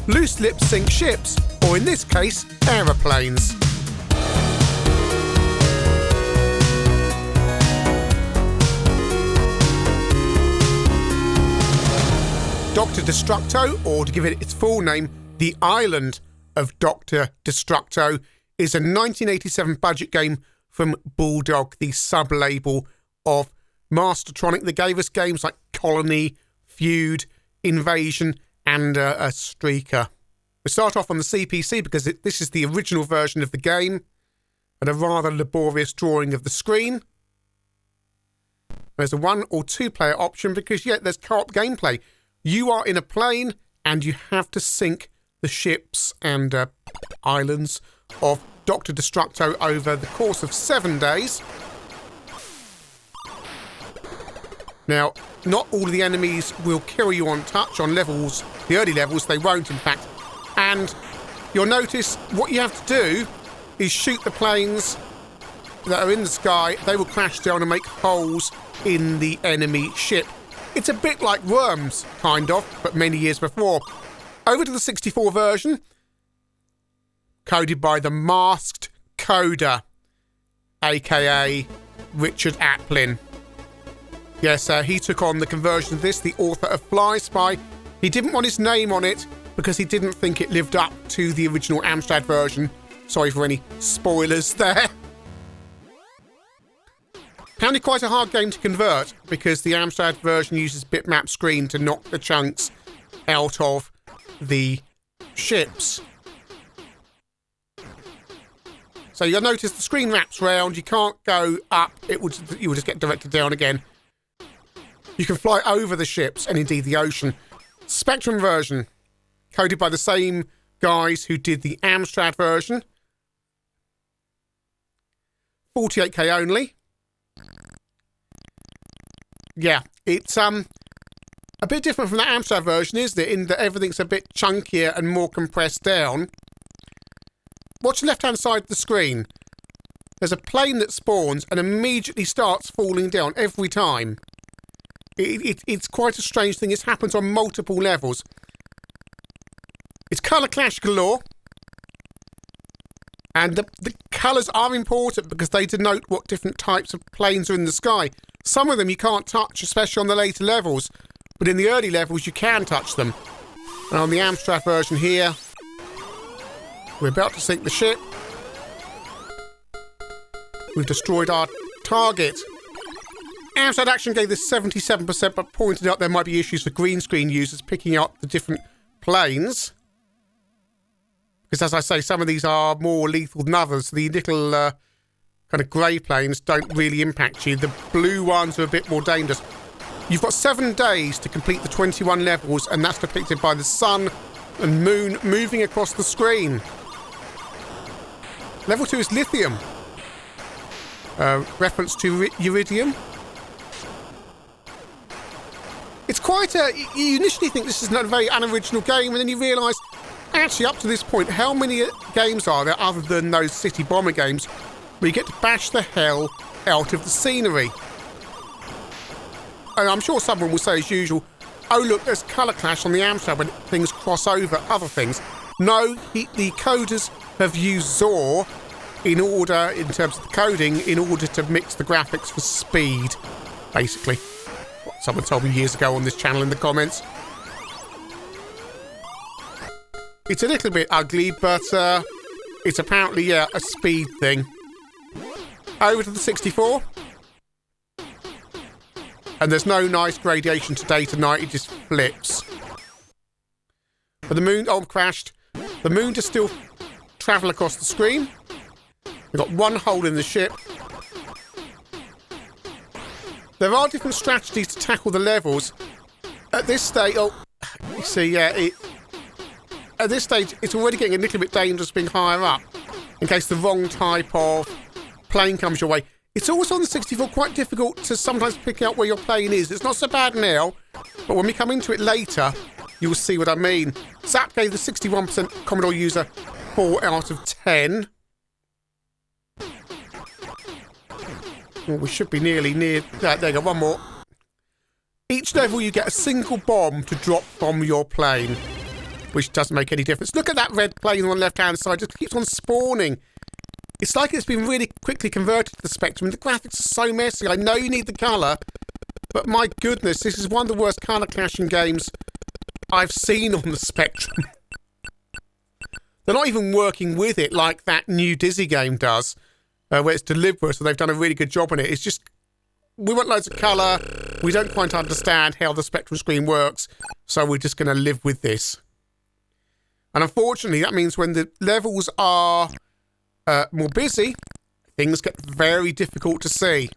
loose lip sync ships, or in this case, aeroplanes. Dr. Destructo, or to give it its full name, The Island of Dr. Destructo, is a 1987 budget game from Bulldog, the sub-label of Mastertronic, that gave us games like Colony, Feud, Invasion, and a Streaker. We start off on the CPC because this is the original version of the game, and a rather laborious drawing of the screen. There's a 1 or 2 player option because, yeah, there's co-op gameplay. You are in a plane and you have to sink the ships and islands of Dr. Destructo over the course of 7 days. Now, not all of the enemies will kill you on touch. On levels, the early levels, they won't, in fact. And you'll notice what you have to do is shoot the planes that are in the sky. They will crash down and make holes in the enemy ship. It's a bit like Worms, kind of, but many years before. Over to the 64 version, coded by the masked coder, aka Richard Applin. Yes, he took on the conversion of this, the author of Fly Spy. He didn't want his name on it because he didn't think it lived up to the original Amstrad version. Sorry for any spoilers there. Apparently quite a hard game to convert because the Amstrad version uses bitmap screen to knock the chunks out of the ships. So you'll notice the screen wraps round, you can't go up, you will just get directed down again. You can fly over the ships and indeed the ocean. Spectrum version, coded by the same guys who did the Amstrad version. 48k only. Yeah, it's a bit different from the Amstrad version, isn't it? In that everything's a bit chunkier and more compressed down. Watch the left-hand side of the screen. There's a plane that spawns and immediately starts falling down every time. It's quite a strange thing. It happens on multiple levels. It's colour clash galore. And the colours are important because they denote what different types of planes are in the sky. Some of them you can't touch, especially on the later levels. But in the early levels, you can touch them. And on the Amstrad version here, we're about to sink the ship. We've destroyed our target. Amstrad Action gave this 77%, but pointed out there might be issues for green screen users picking out the different planes. Because as I say, some of these are more lethal than others. The little kind of grey planes don't really impact you. The blue ones are a bit more dangerous. You've got 7 days to complete the 21 levels, and that's depicted by the sun and moon moving across the screen. Level 2 is lithium. Reference to iridium. It's quite a... You initially think this is a very unoriginal game, and then you realise, actually, up to this point, how many games are there other than those city bomber games where you get to bash the hell out of the scenery? And I'm sure someone will say, as usual, oh, look, there's colour clash on the Amstrad when things cross over other things. No, the coders have used ZOR in order, in terms of the coding, in order to mix the graphics for speed, basically. What someone told me years ago on this channel in the comments. It's a little bit ugly, but it's apparently, yeah, a speed thing. Over to the 64. And there's no nice gradation to day to night, it just flips. But the moon, oh, crashed. The moon does still travel across the screen. We've got one hole in the ship. There are different strategies to tackle the levels. At this stage, oh, you see, yeah, at this stage, it's already getting a little bit dangerous being higher up, in case the wrong type of plane comes your way. It's also on the 64 quite difficult to sometimes pick out where your plane is. It's not so bad now, but when we come into it later, you'll see what I mean. Zap gave the 61% Commodore user 4 out of 10. Well, we should be nearly near... There you go, one more. Each level you get a single bomb to drop from your plane. which doesn't make any difference. Look at that red plane on the left-hand side. It just keeps on spawning. It's like it's been really quickly converted to the Spectrum. The graphics are so messy. I know you need the colour, but my goodness, this is one of the worst colour clashing games I've seen on the Spectrum. They're not even working with it like that new Dizzy game does, where it's deliberate, so they've done a really good job on it. It's just, we want loads of colour. We don't quite understand how the Spectrum screen works, so we're just going to live with this. And unfortunately, that means when the levels are more busy, things get very difficult to see.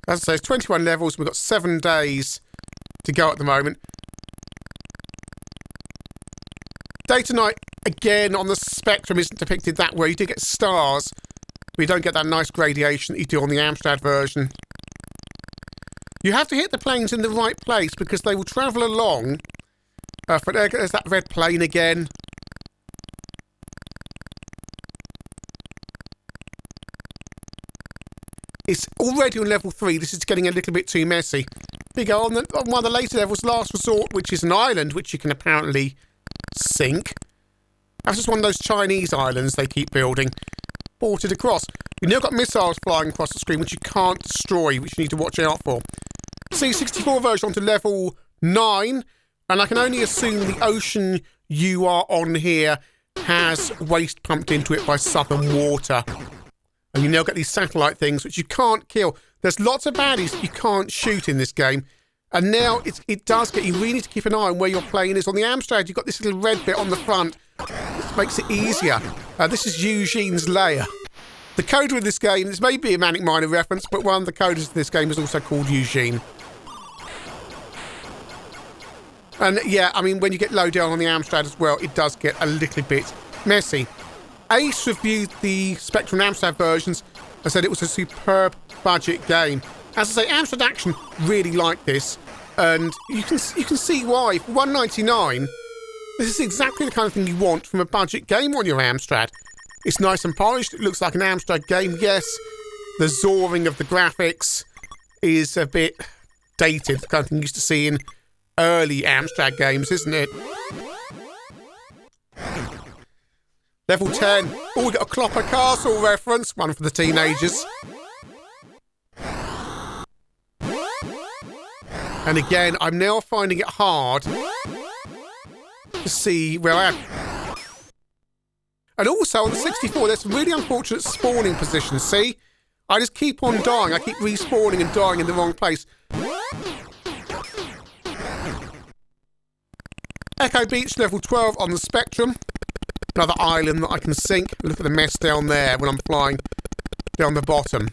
As I say, it's 21 levels. We've got 7 days to go at the moment. Day to night, again, on the Spectrum isn't depicted that way. You do get stars, but you don't get that nice gradation that you do on the Amstrad version. You have to hit the planes in the right place because they will travel along. There's that red plane again. It's already on level 3. This is getting a little bit too messy. Here we go on one of the later levels, Last Resort, which is an island which you can apparently sink. That's just one of those Chinese islands they keep building. Ported across. You've now got missiles flying across the screen which you can't destroy, which you need to watch out for. C64 version onto level 9. And I can only assume the ocean you are on here has waste pumped into it by southern water. And you now get these satellite things which you can't kill. There's lots of baddies you can't shoot in this game. And now it does get, you really need to keep an eye on where your plane is. On the Amstrad, you've got this little red bit on the front. This makes it easier. This is Eugene's lair. The coder in this game, this may be a Manic Miner reference, but one of the coders in this game is also called Eugene. And yeah, I mean, when you get low down on the Amstrad as well, it does get a little bit messy. Ace reviewed the Spectrum and Amstrad versions and said it was a superb budget game. As I say, Amstrad Action really liked this, and you can see why. For $1.99, this is exactly the kind of thing you want from a budget game on your Amstrad. It's nice and polished. It looks like an Amstrad game. Yes, the zoring of the graphics is a bit dated, the kind of thing you used to see in early Amstrad games, isn't it? Level 10. Oh, we got a Clopper Castle reference. One for the teenagers. And again, I'm now finding it hard to see where I am. And also on the 64, there's some really unfortunate spawning positions. See? I just keep on dying. I keep respawning and dying in the wrong place. Echo Beach, level 12 on the Spectrum. Another island that I can sink. Look at the mess down there when I'm flying down the bottom.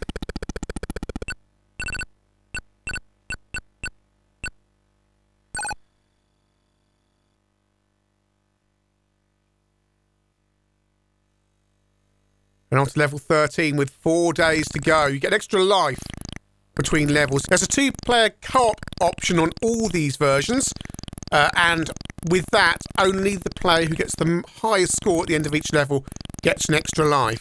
And on to level 13 with 4 days to go. You get extra life between levels. There's a 2-player co-op option on all these versions. And with that, only the player who gets the highest score at the end of each level gets an extra life.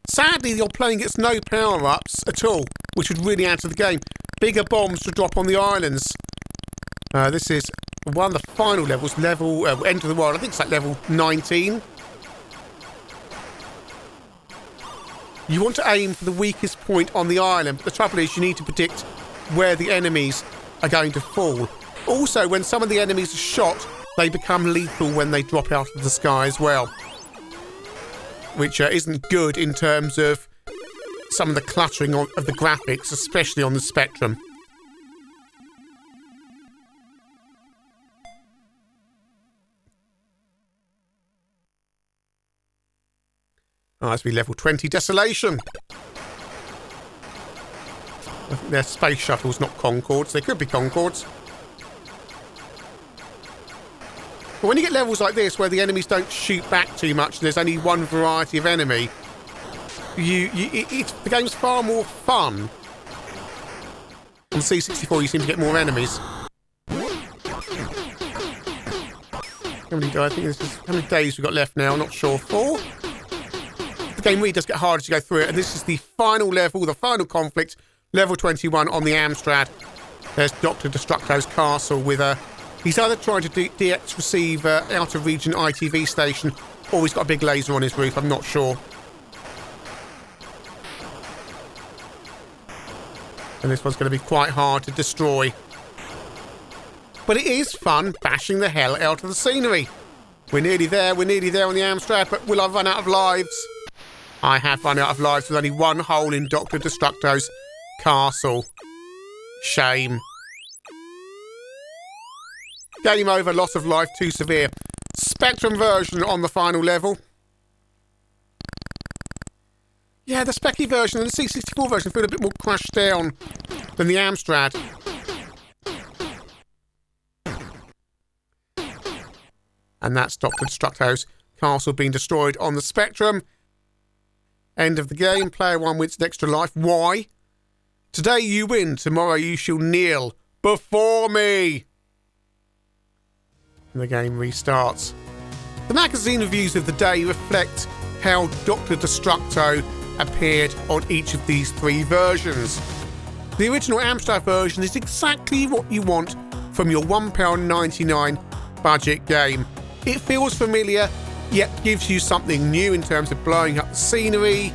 Sadly, your plane gets no power-ups at all, which would really add to the game. Bigger bombs to drop on the islands. This is one of the final levels, End of the World. I think it's like level 19. You want to aim for the weakest point on the island, but the trouble is you need to predict where the enemies are going to fall. Also, when some of the enemies are shot, they become lethal when they drop out of the sky as well. Which isn't good in terms of some of the cluttering of the graphics, especially on the Spectrum. Oh, that's be level 20, Desolation. I think they're space shuttles, not Concords. They could be Concords. But when you get levels like this, where the enemies don't shoot back too much, there's only one variety of enemy, the game's far more fun. On C64, you seem to get more enemies. How many days we've got left now? I'm not sure. 4? The game really does get harder to go through it, and this is the final level, the final conflict Level 21 on the Amstrad. There's Dr. Destructo's castle with a... He's either trying to DX receive out of region ITV station, or he's got a big laser on his roof, I'm not sure. And this one's going to be quite hard to destroy. But it is fun bashing the hell out of the scenery. We're nearly there on the Amstrad, but will I run out of lives? I have run out of lives with only one hole in Dr. Destructo's castle. Shame. Game over, loss of life too severe. Spectrum version on the final level. Yeah, the Specky version and the C64 version feel a bit more crashed down than the Amstrad. And that's Dr. Destructo's castle being destroyed on the Spectrum. End of the game. Player 1 wins an extra life. Why? Today you win, tomorrow you shall kneel before me. And the game restarts. The magazine reviews of the day reflect how Dr. Destructo appeared on each of these 3 versions. The original Amstrad version is exactly what you want from your £1.99 budget game. It feels familiar, yet gives you something new in terms of blowing up the scenery.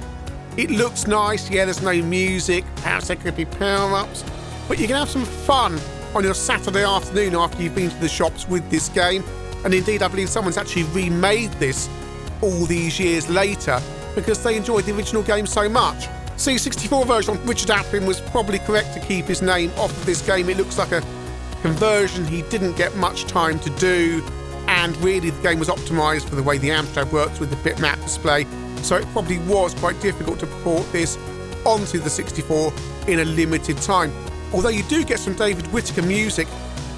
It looks nice, yeah, there's no music, perhaps there could be power-ups, but you can have some fun on your Saturday afternoon after you've been to the shops with this game. And indeed, I believe someone's actually remade this all these years later because they enjoyed the original game so much. C64 version, Richard Applin was probably correct to keep his name off of this game. It looks like a conversion he didn't get much time to do, and really the game was optimised for the way the Amstrad works with the bitmap display, so it probably was quite difficult to port this onto the 64 in a limited time. Although you do get some David Whittaker music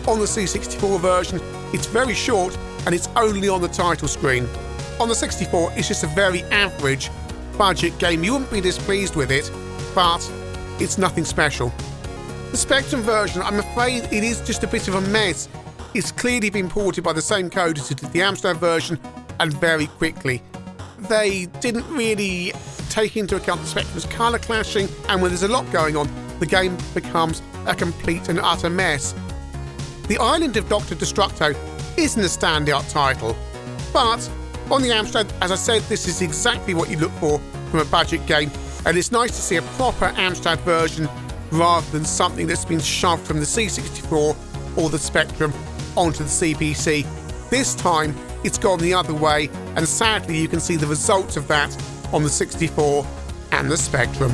on the C64 version, it's very short and it's only on the title screen. On the 64, it's just a very average budget game. You wouldn't be displeased with it, but it's nothing special. The Spectrum version, I'm afraid it is just a bit of a mess. It's clearly been ported by the same coders who did the Amstrad version, and very quickly. They didn't really take into account the Spectrum's colour clashing, and when there's a lot going on, the game becomes a complete and utter mess. The Island of Dr. Destructo isn't a standout title, but on the Amstrad, as I said, this is exactly what you look for from a budget game, and it's nice to see a proper Amstrad version rather than something that's been shoved from the C64 or the Spectrum onto the CPC. This time, it's gone the other way, and sadly you can see the results of that on the 64 and the Spectrum.